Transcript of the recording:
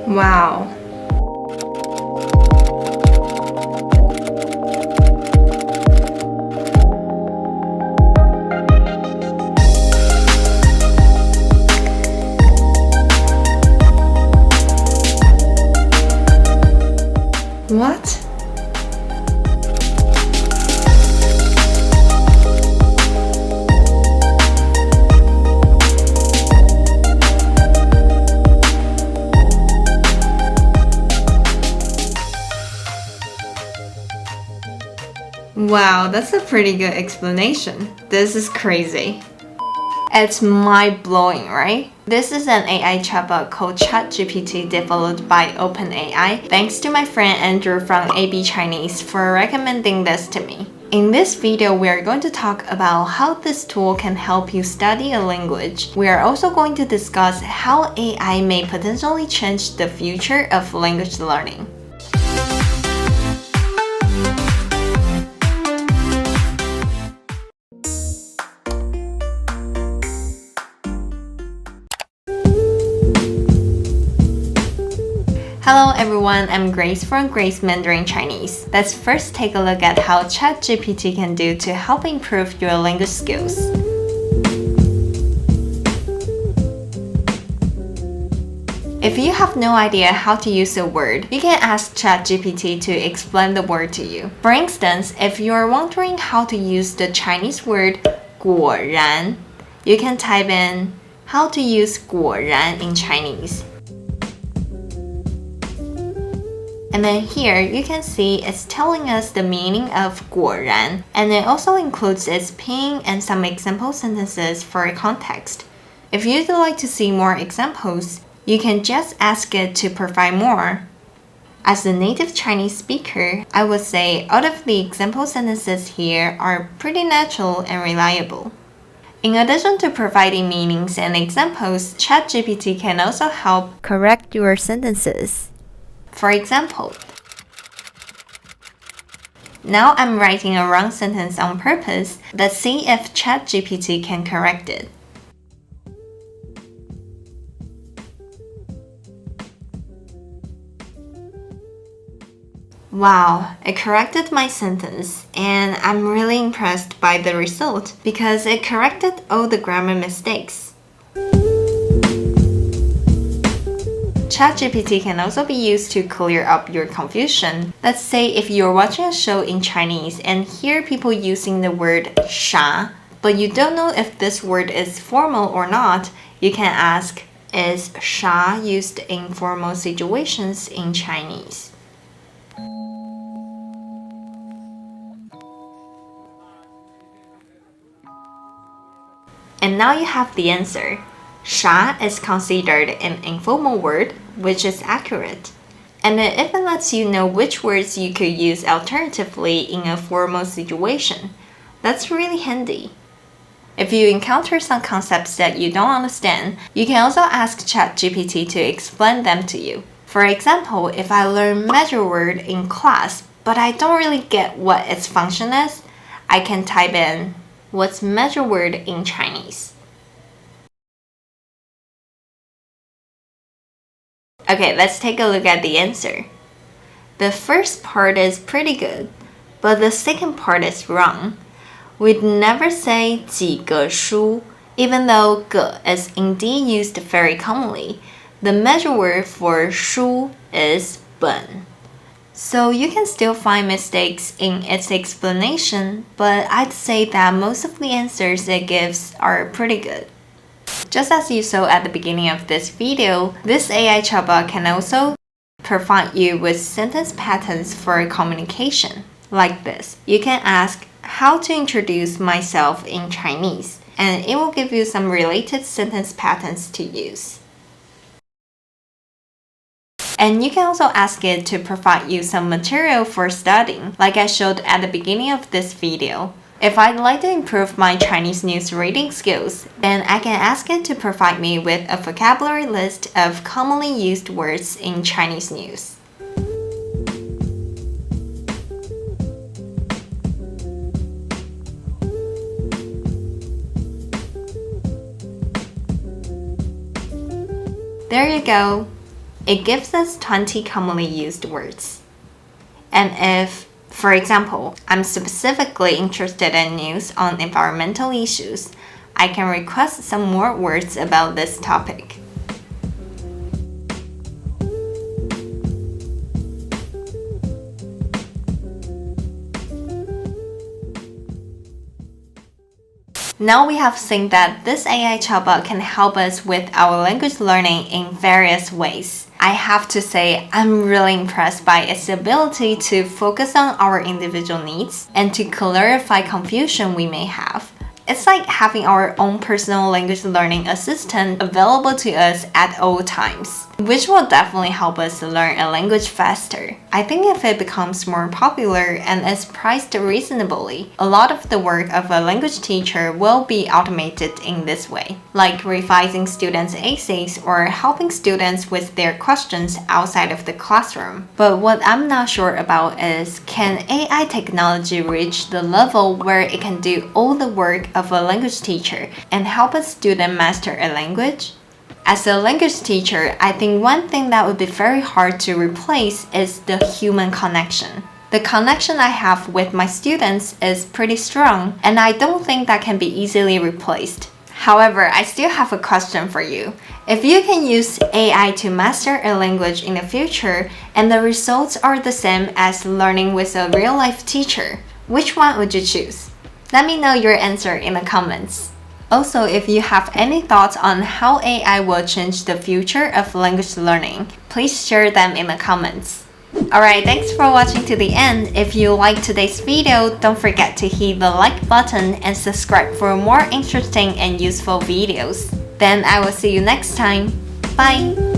Wow. What? Wow, that's a pretty good explanation. This is crazy. It's mind-blowing, right? This is an AI chatbot called ChatGPT developed by OpenAI. Thanks to my friend Andrew from AB Chinese for recommending this to me. In this video, we are going to talk about how this tool can help you study a language. We are also going to discuss how AI may potentially change the future of language learning. Hello everyone, I'm Grace from Grace Mandarin Chinese. Let's first take a look at how ChatGPT can do to help improve your language skills. If you have no idea how to use a word, you can ask ChatGPT to explain the word to you. For instance, if you are wondering how to use the Chinese word 果然, you can type in how to use 果然 in Chinese. And then here you can see it's telling us the meaning of 果然, and it also includes its pinyin and some example sentences for context. If you'd like to see more examples, you can just ask it to provide more. As a native Chinese speaker, I would say all of the example sentences here are pretty natural and reliable. In addition to providing meanings and examples, ChatGPT can also help correct your sentences. For example, now I'm writing a wrong sentence on purpose. Let's see if ChatGPT can correct it. Wow, it corrected my sentence, and I'm really impressed by the result because it corrected all the grammar mistakes. ChatGPT can also be used to clear up your confusion. Let's say if you're watching a show in Chinese and hear people using the word 啥, but you don't know if this word is formal or not, you can ask, is 啥 used in formal situations in Chinese? And now you have the answer. 啥 is considered an informal word, which is accurate. And it even lets you know which words you could use alternatively in a formal situation. That's really handy. If you encounter some concepts that you don't understand, you can also ask ChatGPT to explain them to you. For example, if I learn measure word in class, but I don't really get what its function is, I can type in, what's measure word in Chinese? Okay, let's take a look at the answer. The first part is pretty good, but the second part is wrong. We'd never say 几个书, even though 个 is indeed used very commonly. The measure word for 书 is 本. So you can still find mistakes in its explanation, but I'd say that most of the answers it gives are pretty good. Just as you saw at the beginning of this video, this AI chatbot can also provide you with sentence patterns for communication. Like this, you can ask how to introduce myself in Chinese, and it will give you some related sentence patterns to use. And you can also ask it to provide you some material for studying, like I showed at the beginning of this video. If I'd like to improve my Chinese news reading skills, then I can ask it to provide me with a vocabulary list of commonly used words in Chinese news. There you go. It gives us 20 commonly used words. And if, for example, I'm specifically interested in news on environmental issues, I can request some more words about this topic. Now we have seen that this AI chatbot can help us with our language learning in various ways. I have to say, I'm really impressed by its ability to focus on our individual needs and to clarify confusion we may have. It's like having our own personal language learning assistant available to us at all times, which will definitely help us learn a language faster. I think if it becomes more popular and is priced reasonably, a lot of the work of a language teacher will be automated in this way, like revising students' essays or helping students with their questions outside of the classroom. But what I'm not sure about is, can AI technology reach the level where it can do all the work of a language teacher and help a student master a language? As a language teacher, I think one thing that would be very hard to replace is the human connection. The connection I have with my students is pretty strong, and I don't think that can be easily replaced. However, I still have a question for you. If you can use AI to master a language in the future and the results are the same as learning with a real-life teacher, which one would you choose? Let me know your answer in the comments. Also, if you have any thoughts on how AI will change the future of language learning, please share them in the comments. Alright, thanks for watching to the end. If you liked today's video, don't forget to hit the like button and subscribe for more interesting and useful videos. Then I will see you next time. Bye!